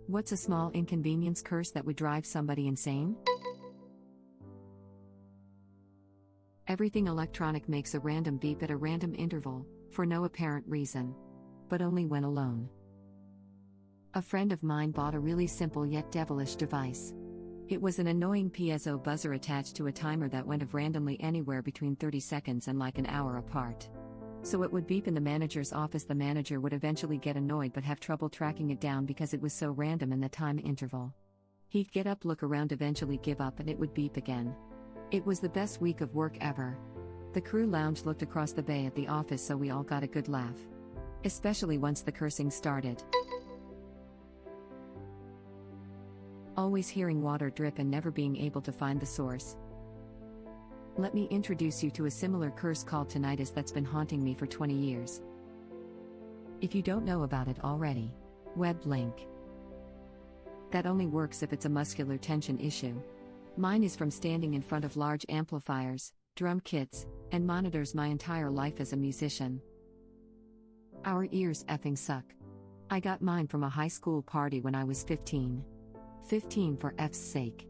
What's a small inconvenience curse that would drive somebody insane? Everything electronic makes a random beep at a random interval, for no apparent reason. But only when alone. A friend of mine bought a really simple yet devilish device. It was an annoying piezo buzzer attached to a timer that went off randomly anywhere between 30 seconds and like an hour apart. So it would beep in the manager's office. The manager would eventually get annoyed but have trouble tracking it down because it was so random in the time interval. He'd get up, look around, eventually give up, and it would beep again. It was the best week of work ever. The crew lounge looked across the bay at the office, so we all got a good laugh. Especially once the cursing started. Always hearing water drip and never being able to find the source. Let me introduce you to a similar curse called tinnitus that's been haunting me for 20 years. If you don't know about it already, web link. That only works if it's a muscular tension issue. Mine is from standing in front of large amplifiers, drum kits, and monitors my entire life as a musician. Our ears effing suck. I got mine from a high school party when I was 15. 15 for F's sake.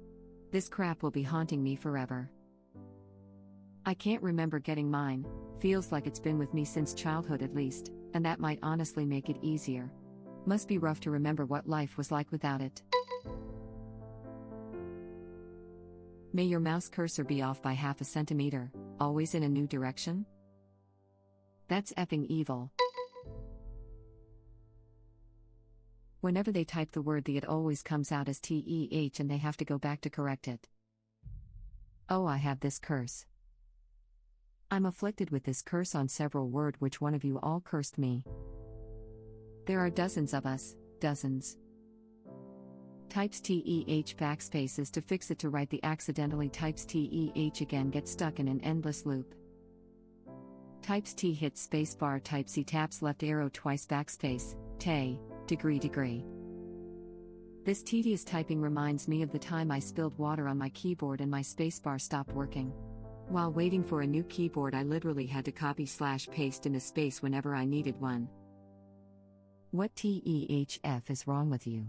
This crap will be haunting me forever. I can't remember getting mine, feels like it's been with me since childhood at least, and that might honestly make it easier. Must be rough to remember what life was like without it. May your mouse cursor be off by half a centimeter, always in a new direction? That's effing evil. Whenever they type the word it always comes out as TEH and they have to go back to correct it. Oh, I have this curse. I'm afflicted with this curse on several words. Which one of you all cursed me? There are dozens of us, dozens. Types TEH backspaces to fix it, to write the accidentally types TEH again, gets stuck in an endless loop. Types T, hits spacebar, types C, taps left arrow twice, backspace, degree. This tedious typing reminds me of the time I spilled water on my keyboard and my spacebar stopped working. While waiting for a new keyboard, I literally had to copy/paste in a space whenever I needed one. What TEHF is wrong with you?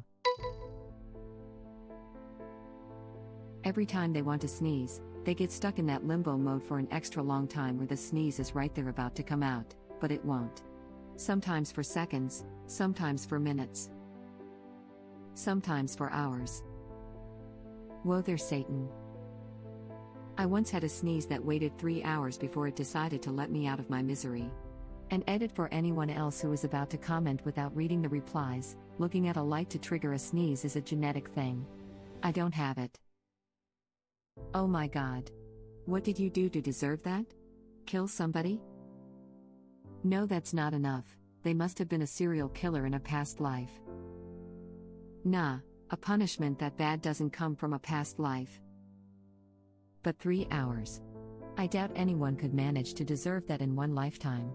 Every time they want to sneeze, they get stuck in that limbo mode for an extra long time where the sneeze is right there about to come out, but it won't. Sometimes for seconds, sometimes for minutes, sometimes for hours. Woe there, Satan. I once had a sneeze that waited 3 hours before it decided to let me out of my misery. An edit for anyone else who is about to comment without reading the replies: looking at a light to trigger a sneeze is a genetic thing. I don't have it. Oh my god. What did you do to deserve that? Kill somebody? No, that's not enough. They must have been a serial killer in a past life. Nah, a punishment that bad doesn't come from a past life. But 3 hours. I doubt anyone could manage to deserve that in one lifetime.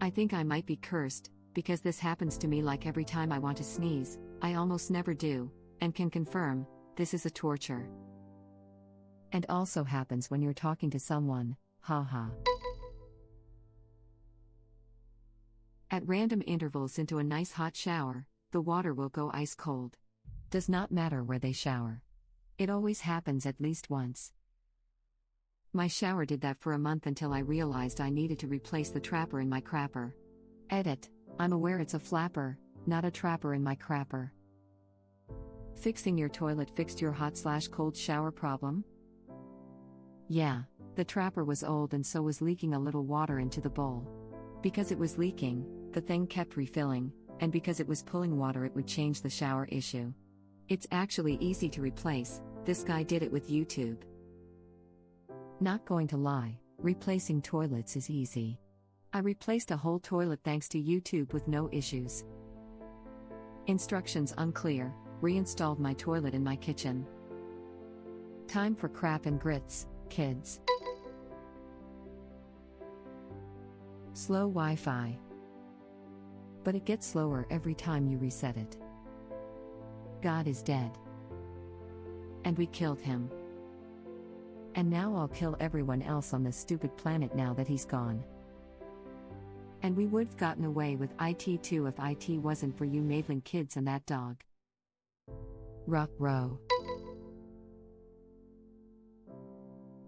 I think I might be cursed, because this happens to me like every time I want to sneeze. I almost never do, and can confirm, this is a torture. And also happens when you're talking to someone, haha. At random intervals into a nice hot shower, the water will go ice cold. Does not matter where they shower. It always happens at least once. My shower did that for a month until I realized I needed to replace the trapper in my crapper. Edit: I'm aware it's a flapper, not a trapper in my crapper. Fixing your toilet fixed your hot/cold shower problem? Yeah, the trapper was old and so was leaking a little water into the bowl. Because it was leaking, the thing kept refilling, and because it was pulling water, it would change the shower issue. It's actually easy to replace. This guy did it with YouTube. Not going to lie, replacing toilets is easy. I replaced a whole toilet thanks to YouTube with no issues. Instructions unclear, reinstalled my toilet in my kitchen. Time for crap and grits, kids. Slow Wi-Fi. But it gets slower every time you reset it. God is dead. And we killed him. And now I'll kill everyone else on this stupid planet now that he's gone. And we would've gotten away with it too if it wasn't for you maidling kids and that dog. Row.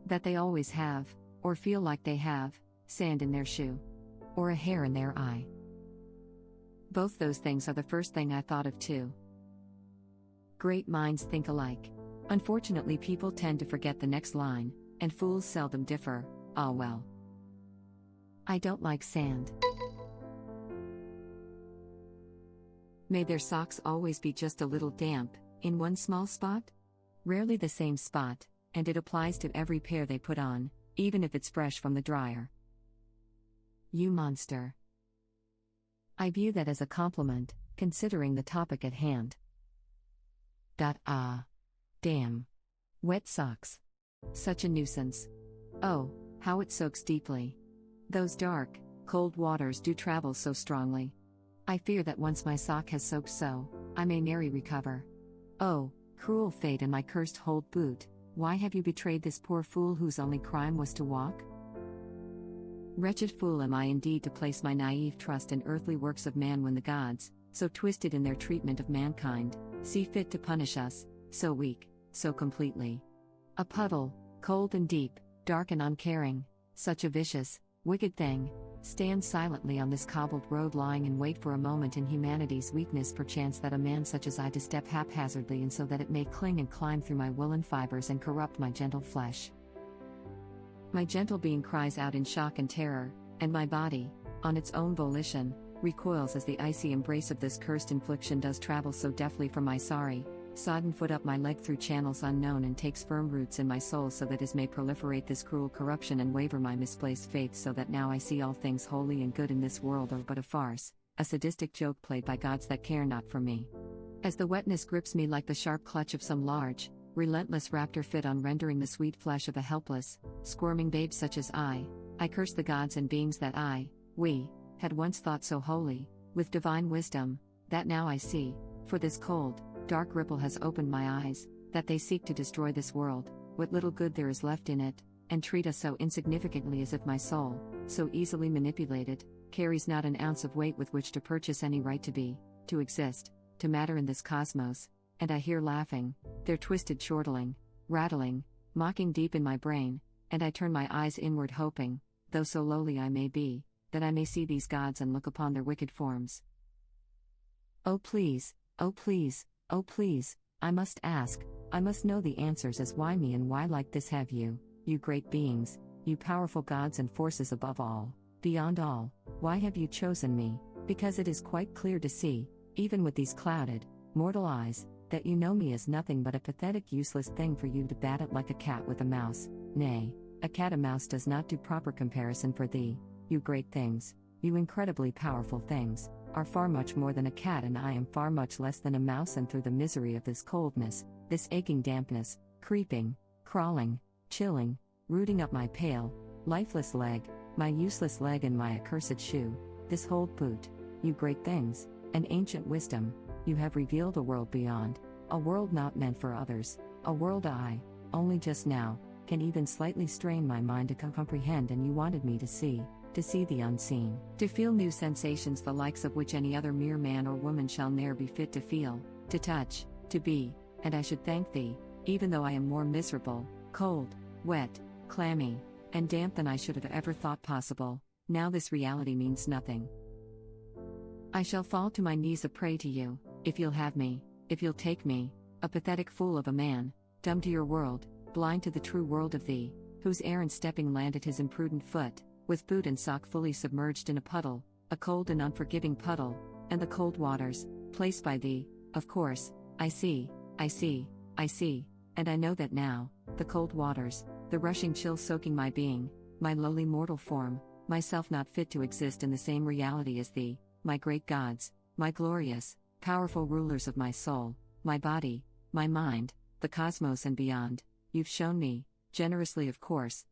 That they always have, or feel like they have, sand in their shoe. Or a hair in their eye. Both those things are the first thing I thought of too. Great minds think alike. Unfortunately, people tend to forget the next line, and fools seldom differ. Ah well. I don't like sand. May their socks always be just a little damp, in one small spot? Rarely the same spot, and it applies to every pair they put on, even if it's fresh from the dryer. You monster. I view that as a compliment, considering the topic at hand. Damn. Wet socks. Such a nuisance. Oh, how it soaks deeply. Those dark, cold waters do travel so strongly. I fear that once my sock has soaked so, I may ne'er recover. Oh, cruel fate and my cursed hold boot, why have you betrayed this poor fool whose only crime was to walk? Wretched fool am I indeed to place my naive trust in earthly works of man when the gods, so twisted in their treatment of mankind, see fit to punish us, so weak, so completely. A puddle, cold and deep, dark and uncaring, such a vicious, wicked thing, stands silently on this cobbled road lying in wait for a moment in humanity's weakness perchance that a man such as I to step haphazardly and so that it may cling and climb through my woolen fibers and corrupt my gentle flesh. My gentle being cries out in shock and terror, and my body, on its own volition, recoils as the icy embrace of this cursed infliction does travel so deftly from my sorry, sodden foot up my leg through channels unknown and takes firm roots in my soul so that as may proliferate this cruel corruption and waver my misplaced faith so that now I see all things holy and good in this world are but a farce, a sadistic joke played by gods that care not for me. As the wetness grips me like the sharp clutch of some large, relentless raptor fit on rendering the sweet flesh of a helpless, squirming babe such as I curse the gods and beings that we, had once thought so holy, with divine wisdom, that now I see, for this cold, dark ripple has opened my eyes, that they seek to destroy this world, what little good there is left in it, and treat us so insignificantly as if my soul, so easily manipulated, carries not an ounce of weight with which to purchase any right to be, to exist, to matter in this cosmos, and I hear laughing, their twisted chortling, rattling, mocking deep in my brain, and I turn my eyes inward hoping, though so lowly I may be, that I may see these gods and look upon their wicked forms. Oh please, oh please, oh please, I must ask, I must know the answers as why me and why like this have you, you great beings, you powerful gods and forces above all, beyond all, why have you chosen me, because it is quite clear to see, even with these clouded, mortal eyes, that you know me as nothing but a pathetic useless thing for you to bat at like a cat with a mouse, nay, a cat a mouse does not do proper comparison for thee, you great things, you incredibly powerful things, are far much more than a cat and I am far much less than a mouse and through the misery of this coldness, this aching dampness, creeping, crawling, chilling, rooting up my pale, lifeless leg, my useless leg and my accursed shoe, this hold boot, you great things, and ancient wisdom, you have revealed a world beyond, a world not meant for others, a world I, only just now, can even slightly strain my mind to comprehend and you wanted me to see the unseen, to feel new sensations the likes of which any other mere man or woman shall ne'er be fit to feel, to touch, to be, and I should thank thee, even though I am more miserable, cold, wet, clammy, and damp than I should have ever thought possible, now this reality means nothing. I shall fall to my knees a prey to you, if you'll have me, if you'll take me, a pathetic fool of a man, dumb to your world, blind to the true world of thee, whose errant stepping landed his imprudent foot, with boot and sock fully submerged in a puddle, a cold and unforgiving puddle, and the cold waters, placed by thee, of course, I see, and I know that now, the cold waters, the rushing chill soaking my being, my lowly mortal form, myself not fit to exist in the same reality as thee, my great gods, my glorious, powerful rulers of my soul, my body, my mind, the cosmos and beyond, you've shown me, generously of course,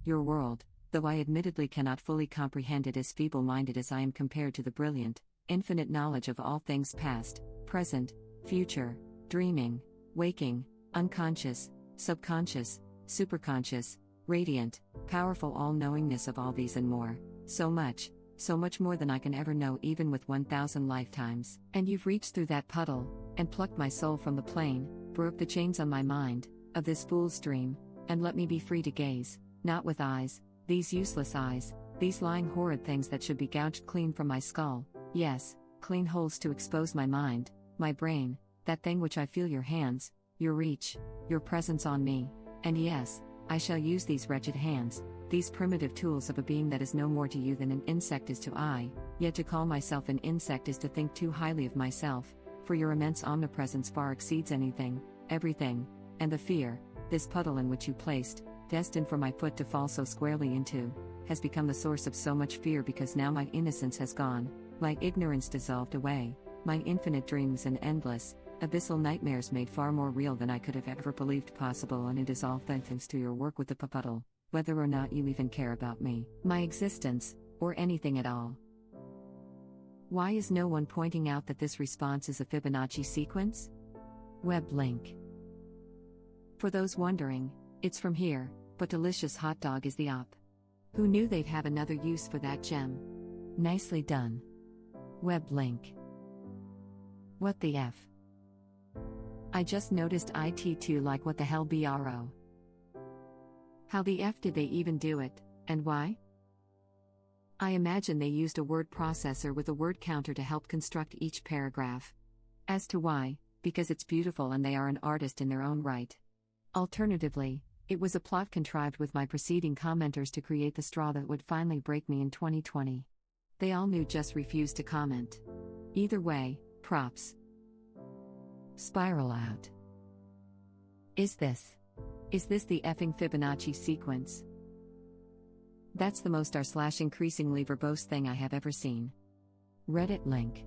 your world, though I admittedly cannot fully comprehend it as feeble-minded as I am compared to the brilliant, infinite knowledge of all things past, present, future, dreaming, waking, unconscious, subconscious, superconscious, radiant, powerful all-knowingness of all these and more, so much, so much more than I can ever know even with 1,000 lifetimes. And you've reached through that puddle, and plucked my soul from the plane, broke the chains on my mind, of this fool's dream, and let me be free to gaze, not with eyes, these useless eyes, these lying horrid things that should be gouged clean from my skull, yes, clean holes to expose my mind, my brain, that thing which I feel your hands, your reach, your presence on me, and yes, I shall use these wretched hands, these primitive tools of a being that is no more to you than an insect is to I, yet to call myself an insect is to think too highly of myself, for your immense omnipresence far exceeds anything, everything, and the fear, this puddle in which you placed, destined for my foot to fall so squarely into, has become the source of so much fear because now my innocence has gone, my ignorance dissolved away, my infinite dreams and endless, abyssal nightmares made far more real than I could have ever believed possible, and it is all thanks to your work with the puddle, whether or not you even care about me, my existence, or anything at all. Why is no one pointing out that this response is a Fibonacci sequence? Web link. For those wondering, it's from here, but delicious hot dog is the op. Who knew they'd have another use for that gem? Nicely done. Web link. What the F? I just noticed IT2 like what the hell bro? How the F did they even do it, and why? I imagine they used a word processor with a word counter to help construct each paragraph. As to why, because it's beautiful and they are an artist in their own right. Alternatively, it was a plot contrived with my preceding commenters to create the straw that would finally break me in 2020. They all knew, just refused to comment. Either way, props. Spiral out. Is this the effing Fibonacci sequence? That's the most r/increasingly verbose thing I have ever seen. Reddit link.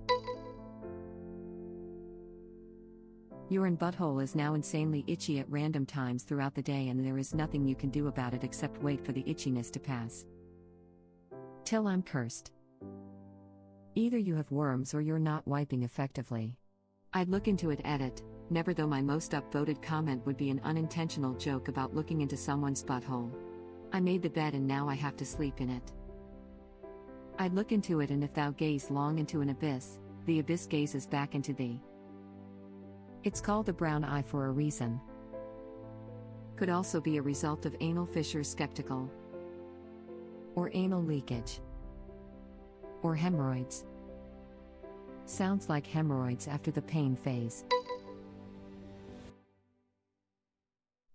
Your butthole is now insanely itchy at random times throughout the day, and there is nothing you can do about it except wait for the itchiness to pass. Till I'm cursed. Either you have worms or you're not wiping effectively. I'd look into it, edit, never, though my most upvoted comment would be an unintentional joke about looking into someone's butthole. I made the bed and now I have to sleep in it. I'd look into it, and if thou gaze long into an abyss, the abyss gazes back into thee. It's called the brown eye for a reason. Could also be a result of anal fissure skeptical. Or anal leakage. Or hemorrhoids. Sounds like hemorrhoids after the pain phase.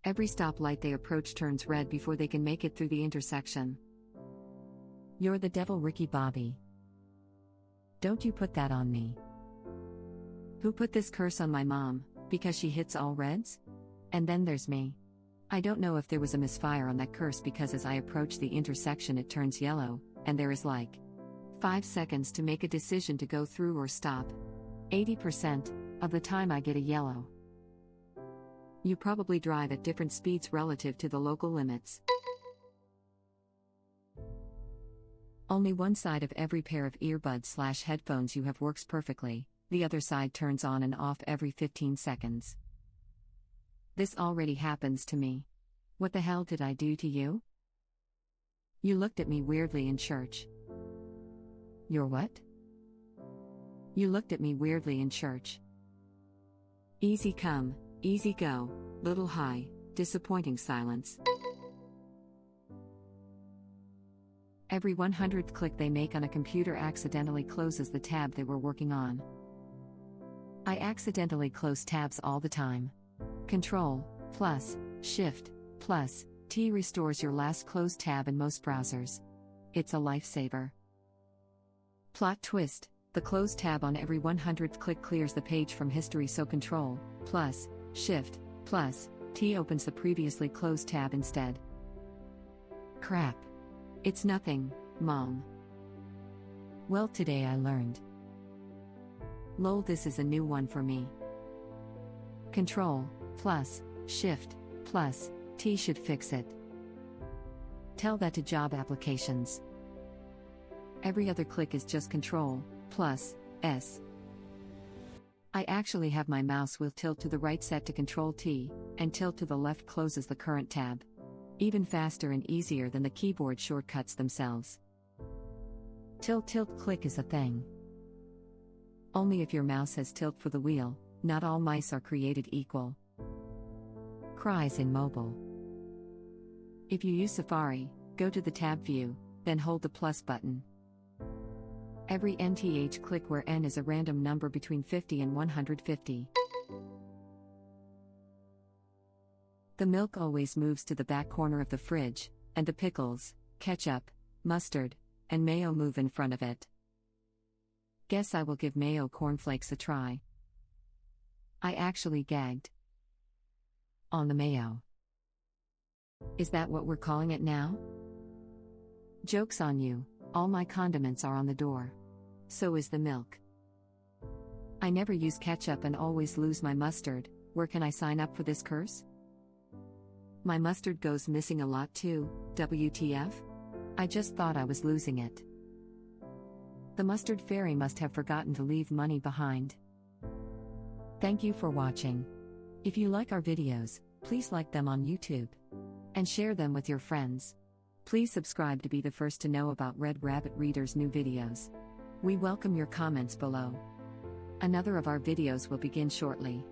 Every stoplight they approach turns red before they can make it through the intersection. You're the devil, Ricky Bobby. Don't you put that on me. Who put this curse on my mom, because she hits all reds? And then there's me. I don't know if there was a misfire on that curse, because as I approach the intersection it turns yellow, and there is like 5 seconds to make a decision to go through or stop. 80% of the time I get a yellow. You probably drive at different speeds relative to the local limits. Only one side of every pair of earbuds/headphones you have works perfectly, the other side turns on and off every 15 seconds. This already happens to me. What the hell did I do to you? You looked at me weirdly in church. You're what? You looked at me weirdly in church. Easy come, easy go, little high, disappointing silence. Every 100th click they make on a computer accidentally closes the tab they were working on. I accidentally close tabs all the time. Control, plus, Shift, plus, T restores your last closed tab in most browsers. It's a lifesaver. Plot twist, the closed tab on every 100th click clears the page from history, so Control, plus, Shift, plus, T opens the previously closed tab instead. Crap. It's nothing, Mom. Well, today I learned. Lol, this is a new one for me. Control, plus, Shift, plus, T should fix it. Tell that to job applications. Every other click is just Control, plus, S. I actually have my mouse wheel tilt to the right set to Control T, and tilt to the left closes the current tab. Even faster and easier than the keyboard shortcuts themselves. Tilt tilt click is a thing. Only if your mouse has tilt for the wheel, not all mice are created equal. Cries in mobile. If you use Safari, go to the tab view, then hold the plus button. Every nth click where n is a random number between 50 and 150. The milk always moves to the back corner of the fridge, and the pickles, ketchup, mustard, and mayo move in front of it. Guess I will give mayo cornflakes a try. I actually gagged on the mayo. Is that what we're calling it now? Joke's on you, all my condiments are on the door. So is the milk. I never use ketchup and always lose my mustard. Where can I sign up for this curse? My mustard goes missing a lot too, WTF? I just thought I was losing it. The mustard fairy must have forgotten to leave money behind. Thank you for watching. If you like our videos, please like them on YouTube. And share them with your friends. Please subscribe to be the first to know about Red Rabbit Reader's new videos. We welcome your comments below. Another of our videos will begin shortly.